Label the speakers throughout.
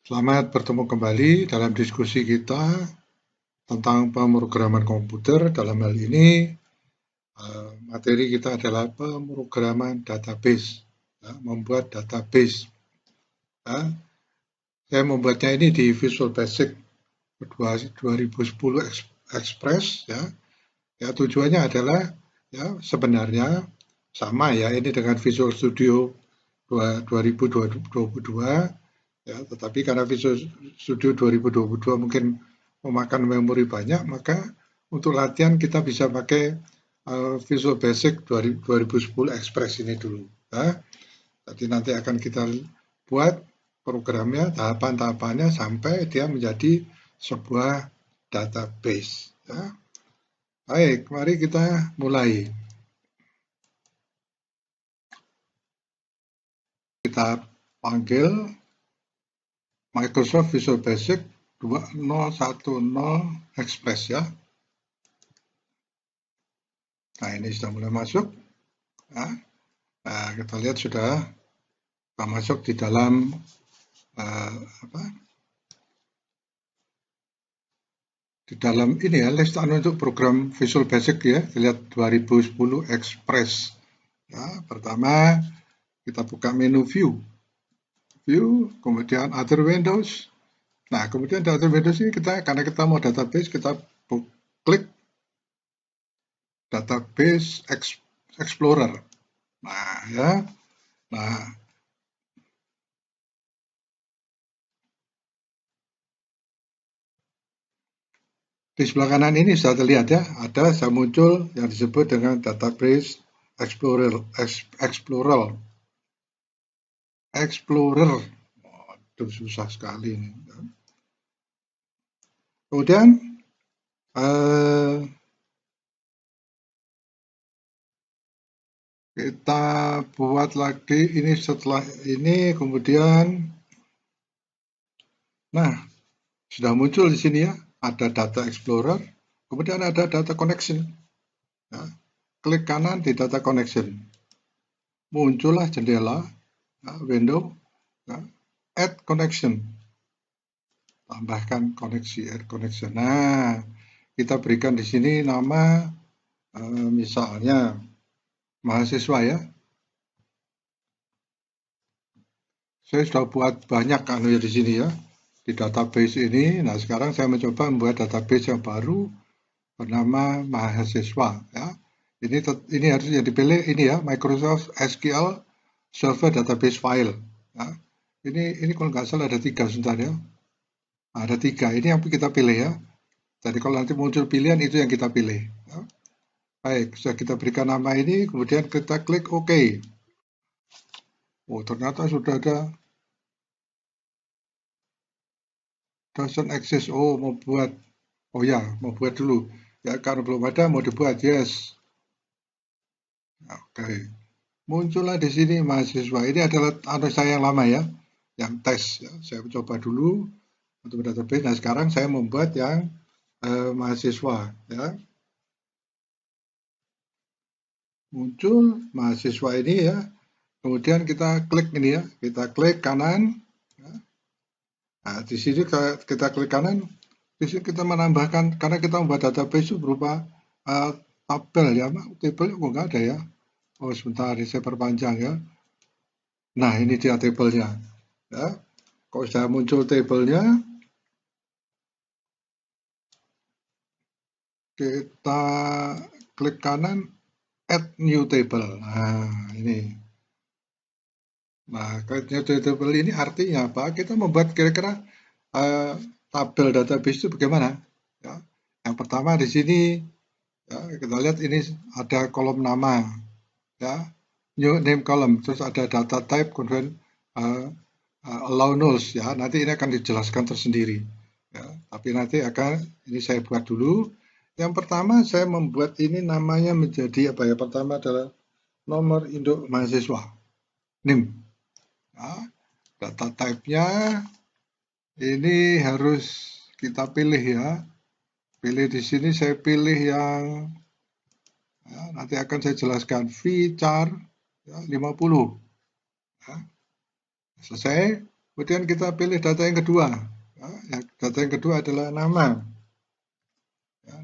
Speaker 1: Selamat bertemu kembali dalam diskusi kita tentang pemrograman komputer. Dalam hal ini, materi kita adalah pemrograman database, ya, membuat database. Ya. Saya membuatnya ini di Visual Basic 2010 Express. Ya, tujuannya adalah ya sebenarnya sama ya ini dengan Visual Studio 2022. Ya, tetapi karena Visual Studio 2022 mungkin memakan memori banyak, maka untuk latihan kita bisa pakai Visual Basic 2010 Express ini dulu. Ya. Jadi nanti akan kita buat programnya, tahapan-tahapannya sampai dia menjadi sebuah database. Ya. Baik, mari kita mulai. Kita panggil Microsoft Visual Basic 2010 Express ya. Nah, ini sudah mulai masuk. Nah, kita lihat sudah masuk di dalam di dalam ini ya, list untuk program Visual Basic ya. Lihat 2010 Express. Ya, pertama kita buka menu View, kemudian Other Windows. Nah, kemudian di Other Windows ini karena kita mau database, kita klik Database Explorer. Nah, ya. Nah, di sebelah kanan ini sudah terlihat ya, ada muncul yang disebut dengan Database Explorer. Waduh, susah sekali ini. Kemudian kita buat lagi ini setelah ini, kemudian nah sudah muncul di sini ya, ada Data Explorer, kemudian ada Data Connection. Ya, klik kanan di Data Connection, muncullah jendela window ya, Add Connection, tambahkan koneksi, add connection. Nah, kita berikan di sini nama misalnya mahasiswa ya. Saya sudah buat banyak ya di sini ya, di database ini. Nah, sekarang saya mencoba membuat database yang baru bernama mahasiswa ya. Ini harus yang dipilih ini ya, Microsoft SQL Server Database File ya. Ini kalau nggak salah ada 3 sebentar ya. Ada 3, ini yang kita pilih ya. Jadi kalau nanti muncul pilihan itu yang kita pilih ya. Baik, sudah kita berikan nama ini, kemudian kita klik OK. Oh, ternyata sudah ada doesn't exist. Oh, mau buat. Oh ya, mau buat dulu. Ya, karena belum ada, mau dibuat. Yes. Oke. Muncullah di sini mahasiswa. Ini adalah saya yang lama ya, yang tes. Ya. Saya coba dulu untuk database. Nah, sekarang saya membuat yang mahasiswa. Ya. Muncul mahasiswa ini ya. Kemudian kita klik ini ya. Kita klik kanan. Ya. Nah, di sini kita klik kanan. Di sini kita menambahkan, karena kita membuat database itu berupa tabel ya. Tabel kok nggak ada ya. Oh, sebentar, saya perpanjang ya. Nah, ini dia tabelnya. Ya. Kalau sudah muncul tabelnya, kita klik kanan, add new table. Nah, ini. Nah, add new table ini artinya apa? Kita membuat kira-kira tabel database itu bagaimana? Ya. Yang pertama di sini, ya, kita lihat ini ada kolom nama, ya, new name column, terus ada data type, kemudian allow nulls, ya. Nanti ini akan dijelaskan tersendiri. Ya, tapi nanti ini saya buat dulu. Yang pertama saya membuat ini namanya menjadi apa ya? Pertama adalah nomor induk mahasiswa, NIM. Ya, data type-nya ini harus kita pilih ya. Pilih di sini, saya pilih yang ya, nanti akan saya jelaskan VCHAR ya, 50. Ya. Selesai. Kemudian kita pilih data yang kedua. Data yang kedua adalah nama.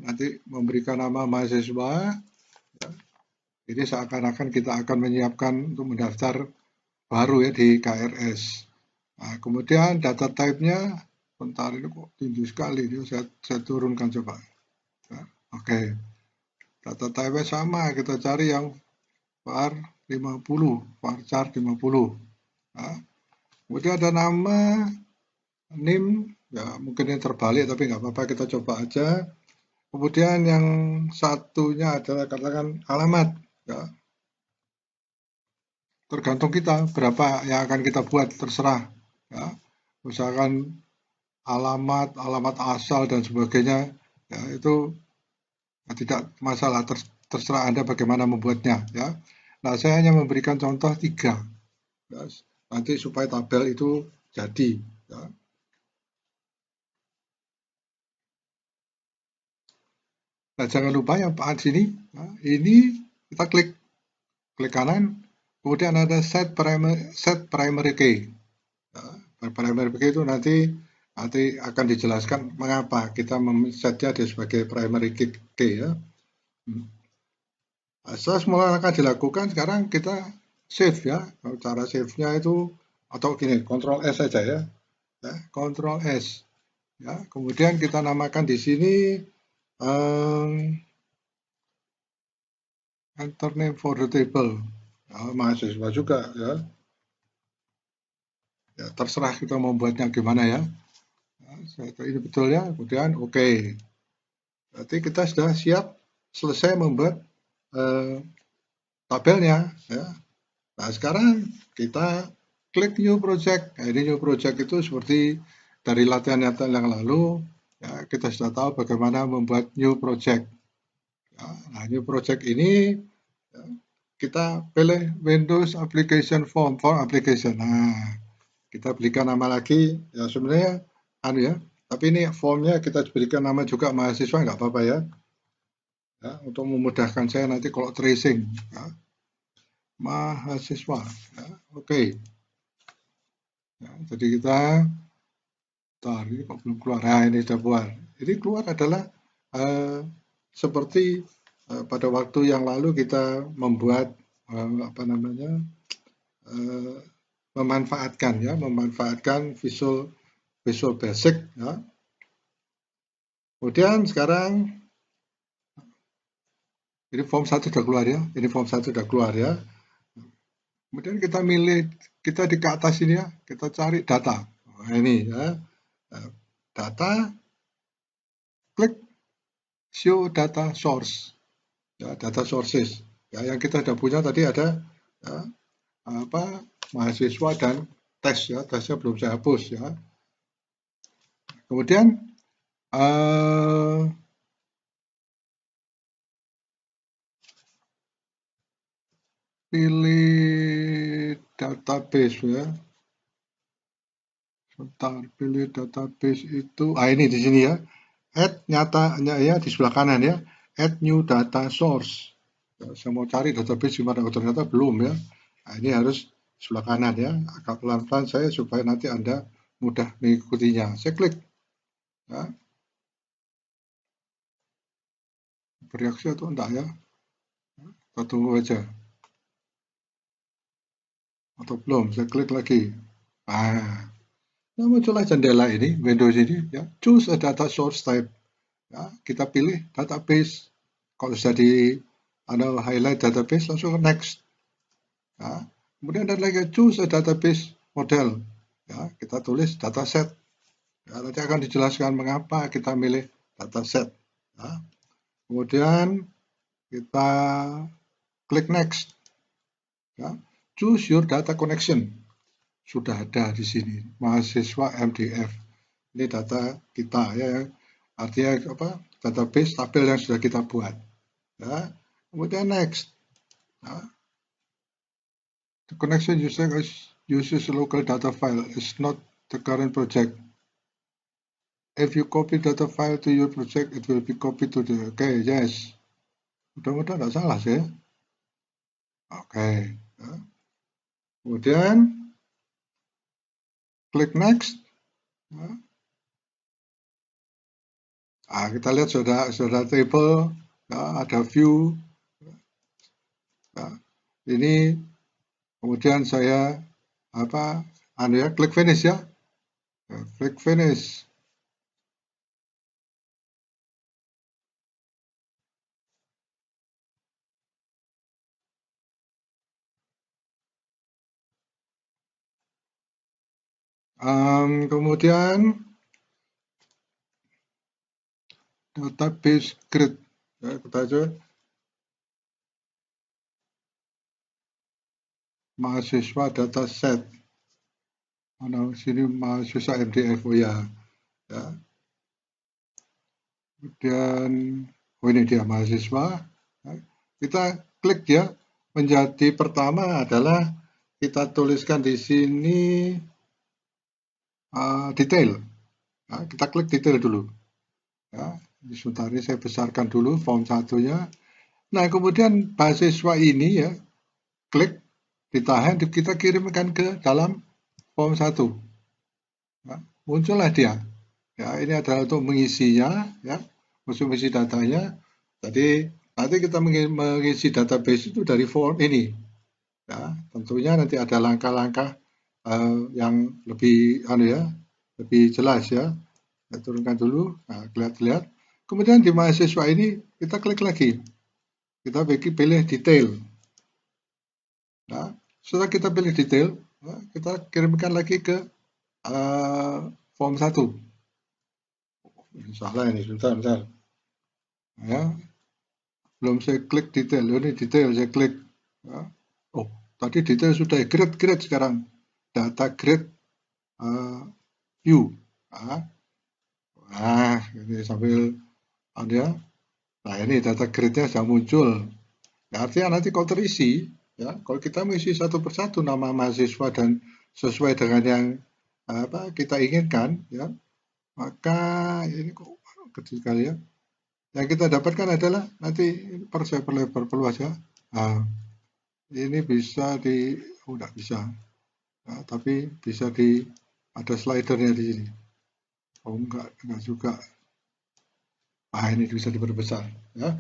Speaker 1: Nanti memberikan nama mahasiswa. Ini seakan-akan kita akan menyiapkan untuk mendaftar baru ya di KRS. Nah, kemudian data type-nya, bentar ini kok tinggi sekali, ini saya turunkan coba. Oke, data type-nya sama, kita cari yang var 50, varchar 50. Nah, kemudian ada nama, name, ya mungkin yang terbalik tapi nggak apa-apa, kita coba aja. Kemudian yang satunya adalah katakan alamat, ya. Tergantung kita berapa yang akan kita buat, terserah. Ya. Misalkan alamat asal dan sebagainya, ya itu tidak masalah, terserah Anda bagaimana membuatnya. Ya. Nah, saya hanya memberikan contoh 3, ya, nanti supaya tabel itu jadi. Ya. Nah, jangan lupa yang part sini, ya, ini kita klik kanan, kemudian ada set primary key. Ya, primary key itu nanti akan dijelaskan mengapa kita mesetnya sebagai primary key ya. Setelah semua langkah dilakukan, sekarang kita save ya. Cara save-nya itu atau gini, Ctrl S saja ya. Ctrl S. Ya, kemudian kita namakan di sini enter name for the table. Ya, mahasiswa juga ya. Ya, terserah kita membuatnya gimana ya. Ini betul ya. Kemudian oke. Berarti kita sudah siap selesai membuat tabelnya ya. Nah, sekarang kita klik new project. Nah, ini new project itu seperti dari latihan-latihan yang lalu ya, kita sudah tahu bagaimana membuat new project. Ya, nah, new project ini ya, kita pilih Windows Application Form for Application. Nah, kita berikan nama lagi ya, sebenarnya ya, tapi ini formnya kita berikan nama juga mahasiswa, nggak apa-apa ya. Ya, untuk memudahkan saya nanti kalau tracing ya. Mahasiswa ya. Oke. Ya, jadi kita ini kok belum keluar. Nah, ini sudah keluar. Ini keluar adalah seperti pada waktu yang lalu kita membuat apa namanya memanfaatkan Visual Basic ya. Kemudian sekarang ini form 1 sudah keluar ya. Ini form 1 sudah keluar ya. Kemudian kita kita di ke atas ini ya, kita cari data. Nah, ini ya. Data, klik show data source. Ya, data sources. Ya, yang kita sudah punya tadi ada ya, mahasiswa dan tes ya, tesnya belum saya hapus ya. Kemudian pilih database ya. Sebentar, pilih database itu. Ini di sini ya. Add nyatanya ya di sebelah kanan ya. Add new data source. Ya, saya mau cari database gimana, ternyata belum ya. Nah, ini harus sebelah kanan ya. Agak pelan-pelan saya supaya nanti Anda mudah mengikutinya. Saya klik. Ya. Bereaksi atau enggak ya? Kita tunggu aja. Atau belum? Saya klik lagi. Nah, muncullah jendela ini, Windows ini. Ya. Choose a data source type. Ya, kita pilih database. Kalau sudah di highlight database, langsung ke next. Ya. Kemudian ada lagi choose a database model. Ya, kita tulis dataset. Ya, nanti akan dijelaskan mengapa kita milih dataset. Ya. Kemudian kita klik next. Ya. Choose your data connection. Sudah ada di sini, mahasiswa MDF. Ini data kita ya, artinya apa? Database tabel yang sudah kita buat. Ya. Kemudian next. Ya. The connection uses a local data file is not the current project. If you copy data file to your project, it will be copied to the. Okay, yes. Mudah-mudahan tidak salah sih. Oke. Ya. Kemudian klik next. Kita lihat sudah table, ada view. Ini kemudian saya klik finish ya. Klik finish. Kemudian database grid, kita aja mahasiswa dataset. Mana sini mahasiswa MDF, ya. Kemudian ini dia mahasiswa. Kita klik ya. Menjadi pertama adalah kita tuliskan di sini detail. Kita klik detail dulu. Sebentar ini saya besarkan dulu form 1-nya. Nah, kemudian mahasiswa ini ya, klik, ditahan, kita kirimkan ke dalam form 1. Muncullah dia. Ya, ini adalah untuk mengisinya, ya, mengisi datanya. Jadi nanti kita mengisi database itu dari form ini. Ya, tentunya nanti ada langkah-langkah yang lebih lebih jelas ya. Saya turunkan dulu. Nah, lihat. Kemudian di mahasiswa ini kita klik lagi. Kita pilih detail. Nah, setelah kita pilih detail, kita kirimkan lagi ke form 1. Salah ini, sebentar. Ya, belum saya klik detail. Ini detail saya klik. Oh, tadi detail sudah grade sekarang. Data grade view. Ini sambil nah ini data grade-nya sudah muncul. Nah, artinya nanti kalau terisi, ya, kalau kita mengisi satu persatu nama mahasiswa dan sesuai dengan yang kita inginkan, ya, maka ini kok kecil sekali ya. Yang kita dapatkan adalah nanti saya perluas ya. Nah, ini bisa enggak bisa. Nah, tapi bisa ada slidernya di sini. Oh enggak juga. Ini bisa diperbesar ya.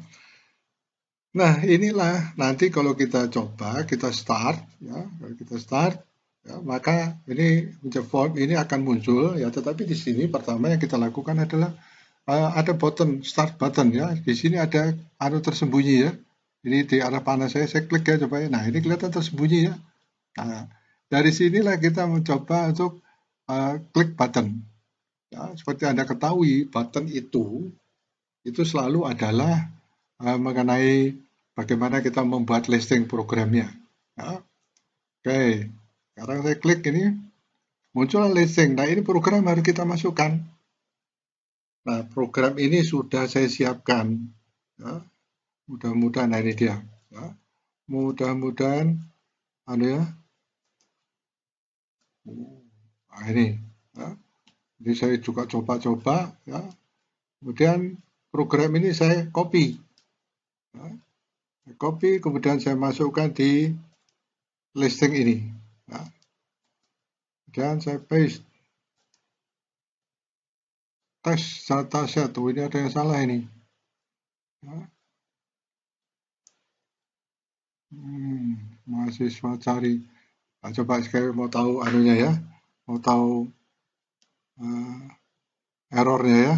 Speaker 1: Nah, inilah nanti kalau kita coba, kita start ya, kalau kita start ya, maka ini form ini akan muncul ya, tetapi di sini pertama yang kita lakukan adalah ada button start button ya. Di sini ada tersembunyi ya. Ini di arah panah saya klik ya coba ya. Nah, ini kelihatan tersembunyi ya. Nah, dari sinilah kita mencoba untuk klik button. Ya, seperti Anda ketahui, button itu selalu adalah mengenai bagaimana kita membuat listing programnya. Ya. Oke, sekarang saya klik ini, muncul listing. Nah, ini program harus kita masukkan. Nah, program ini sudah saya siapkan. Ya. Mudah-mudahan ini dia. Ya. Mudah-mudahan ya. Nah, ini. Ya. Jadi saya juga coba-coba. Ya. Kemudian program ini saya copy. Ya. Copy, kemudian saya masukkan di listing ini. Ya. Dan saya paste. Tes dataset. Ini ada yang salah ini. Ya. Mahasiswa cari. Nah, coba sekali mau tahu anunya ya. Mau tahu errornya ya.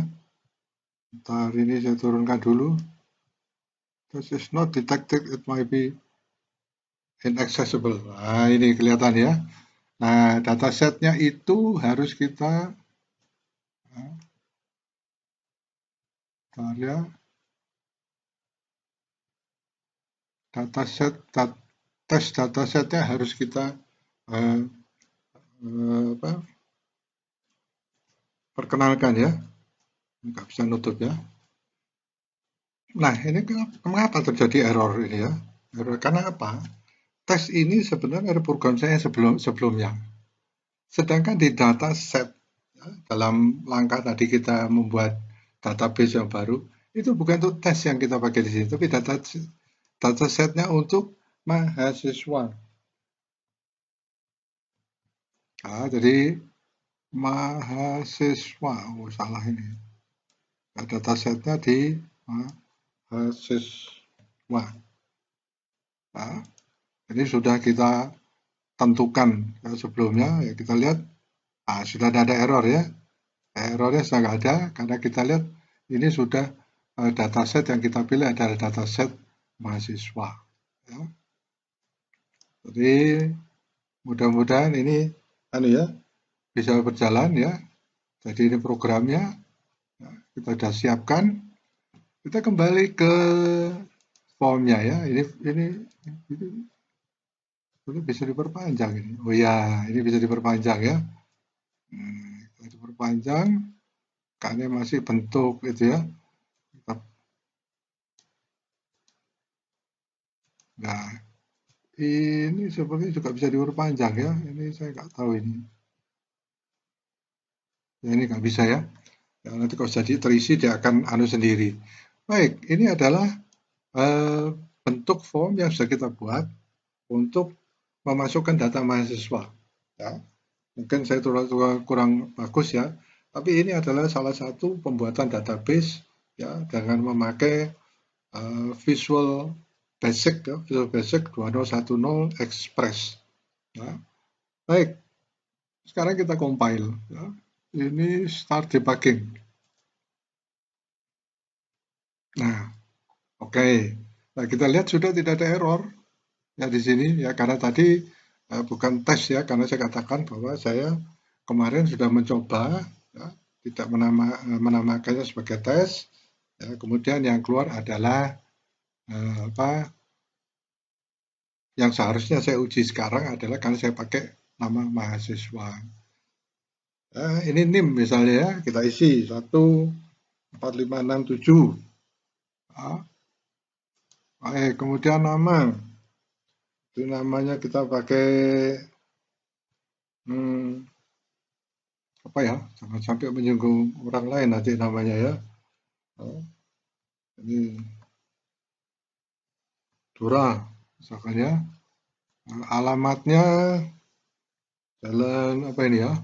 Speaker 1: Ntar ini saya turunkan dulu. This is not detected, it might be inaccessible. Nah, ini kelihatan ya. Nah, datasetnya itu harus kita dataset tes datasetnya harus kita perkenalkan ya. Nggak bisa nutup ya. Nah, ini kenapa terjadi error ini ya? Error karena apa? Tes ini sebenarnya ada program saya sebelumnya. Sedangkan di dataset ya, dalam langkah tadi kita membuat database yang baru, itu bukan untuk tes yang kita pakai di sini, tapi datasetnya untuk mahasiswa. Jadi mahasiswa. Oh, salah ini. Datasetnya di mahasiswa. Nah, ini sudah kita tentukan sebelumnya. Ya, kita lihat sudah ada error ya. Errornya sudah nggak ada karena kita lihat ini sudah dataset yang kita pilih adalah dataset mahasiswa. Ya. Jadi mudah-mudahan ini bisa berjalan ya. Jadi ini programnya kita sudah siapkan. Kita kembali ke formnya ya. Ini bisa diperpanjang ini. Oh ya, ini bisa diperpanjang ya. Kita diperpanjang karena masih bentuk itu ya. Nah, ini sepertinya juga bisa diperpanjang ya. Ini saya nggak tahu ini. Ya, ini nggak bisa ya. Ya, nanti kalau jadi terisi dia akan sendiri. Baik, ini adalah bentuk form yang sudah kita buat untuk memasukkan data mahasiswa. Ya. Mungkin saya kurang bagus ya, tapi ini adalah salah satu pembuatan database ya dengan memakai Visual Basic ya, Visual Basic 2010 Express. Ya. Baik, sekarang kita compile. Ya. Ini start debugging. Nah, oke. Nah, kita lihat sudah tidak ada error ya di sini ya karena tadi bukan tes ya karena saya katakan bahwa saya kemarin sudah mencoba ya, tidak menamakannya sebagai tes ya, kemudian yang keluar adalah yang seharusnya saya uji sekarang adalah karena saya pakai nama mahasiswa. Ini NIM misalnya ya, kita isi 14567. Kemudian nama. Itu namanya kita pakai apa ya? Jangan sampai menyinggung orang lain nanti namanya ya. Ini Dora misalkan ya. Alamatnya jalan apa ini ya?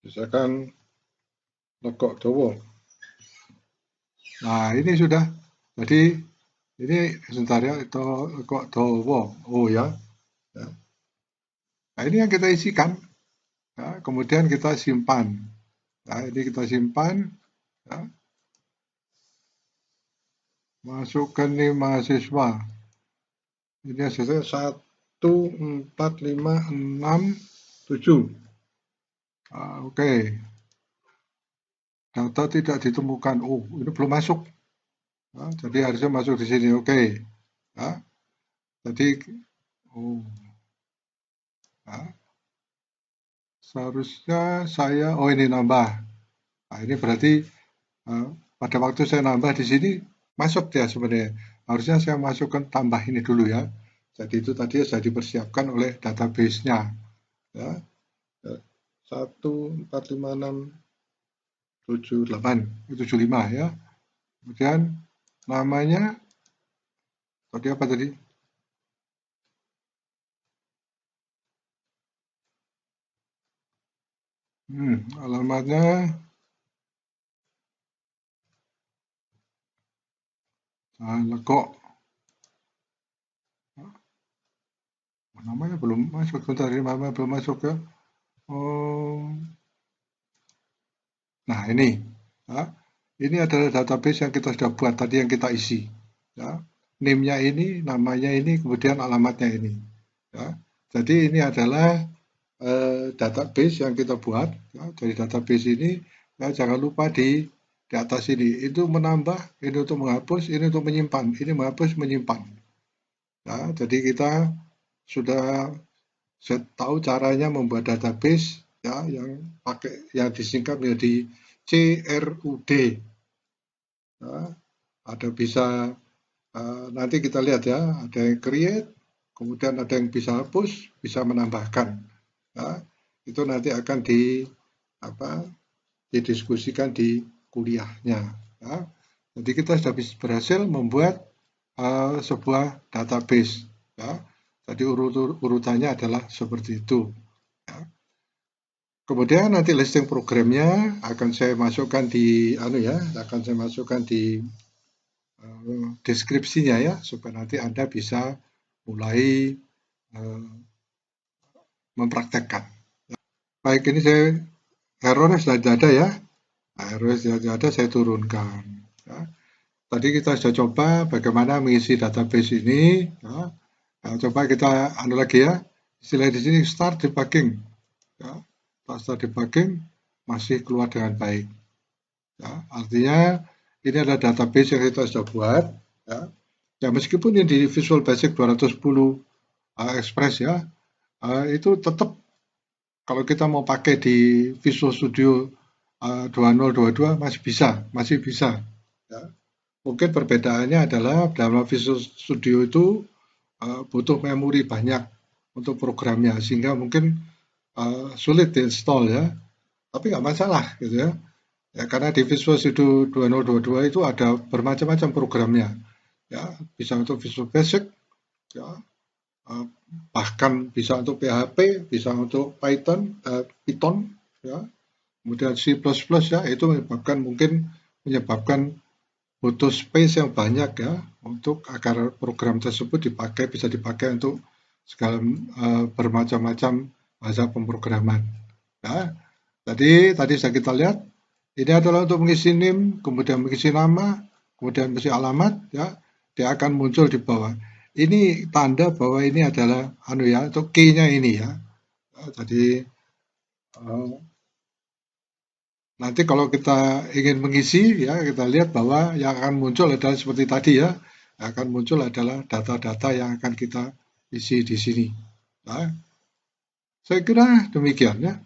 Speaker 1: Misalkan Legok Dowo. Nah, ini sudah. Jadi ini sebentar ya, itu Legok Dowo. Oh ya. Nah, ini yang kita isikan. Ya, kemudian kita simpan. Nah, ini kita simpan. Ya. Masukkan nih mahasiswa. Ini hasilnya 14567. Oke. Data tidak ditemukan. Oh, ini belum masuk. Nah, jadi harusnya masuk di sini. Oke. Nah, jadi nah, seharusnya saya ini nambah. Nah, ini berarti pada waktu saya nambah di sini masuk ya sebenarnya. Harusnya saya masukkan tambah ini dulu ya. Jadi itu tadi sudah dipersiapkan oleh database-nya. Ya. 1456775 ya. Kemudian namanya tadi apa tadi? Alamatnya Legok. Namanya belum masuk, sebentar ini namanya belum masuk ya. Nah ini, ya. Ini adalah database yang kita sudah buat tadi yang kita isi. Ya. Name-nya ini, namanya ini, kemudian alamatnya ini. Ya. Jadi ini adalah database yang kita buat. Ya. Dari database ini, ya, jangan lupa di atas ini. Itu menambah, ini untuk menghapus, ini untuk menyimpan. Ini menghapus, menyimpan. Ya. Jadi kita sudah tahu caranya membuat database ya yang disingkat menjadi CRUD. Ya, ada bisa nanti kita lihat ya, ada yang create, kemudian ada yang bisa hapus, bisa menambahkan. Ya, itu nanti akan didiskusikan di kuliahnya. Ya. Jadi kita sudah berhasil membuat sebuah database. Ya. Jadi urutannya adalah seperti itu. Ya. Kemudian nanti listing programnya akan saya masukkan di deskripsinya ya, supaya nanti Anda bisa mulai mempraktekkan. Baik, ini errornya sudah ada ya. Nah, errornya sudah ada, saya turunkan. Ya. Tadi kita sudah coba bagaimana mengisi database ini. Ya. Nah, coba kita lagi ya. Istilah di sini start debugging. Ya. Start debugging masih keluar dengan baik. Ya. Artinya ini adalah database yang kita sudah buat. Ya. Ya, meskipun ini di Visual Basic 210 Express ya, itu tetap kalau kita mau pakai di Visual Studio 2022 masih bisa. Ya. Mungkin perbedaannya adalah dalam Visual Studio itu butuh memori banyak untuk programnya, sehingga mungkin sulit diinstal ya. Tapi nggak masalah gitu ya. Ya, karena di Visual Studio 2022 itu ada bermacam-macam programnya. Ya, bisa untuk Visual Basic, ya, bahkan bisa untuk PHP, bisa untuk Python, ya, kemudian C++ ya, itu menyebabkan butuh space yang banyak ya, untuk agar program tersebut bisa dipakai untuk segala bermacam-macam bahasa pemrograman. Ya, tadi sudah kita lihat, ini adalah untuk mengisi NIM, kemudian mengisi nama, kemudian mengisi alamat, ya, dia akan muncul di bawah. Ini tanda bahwa ini adalah untuk key-nya ini ya. Jadi nanti kalau kita ingin mengisi ya, kita lihat bahwa yang akan muncul adalah seperti tadi ya, yang akan muncul adalah data-data yang akan kita isi di sini. Nah, saya kira demikian ya.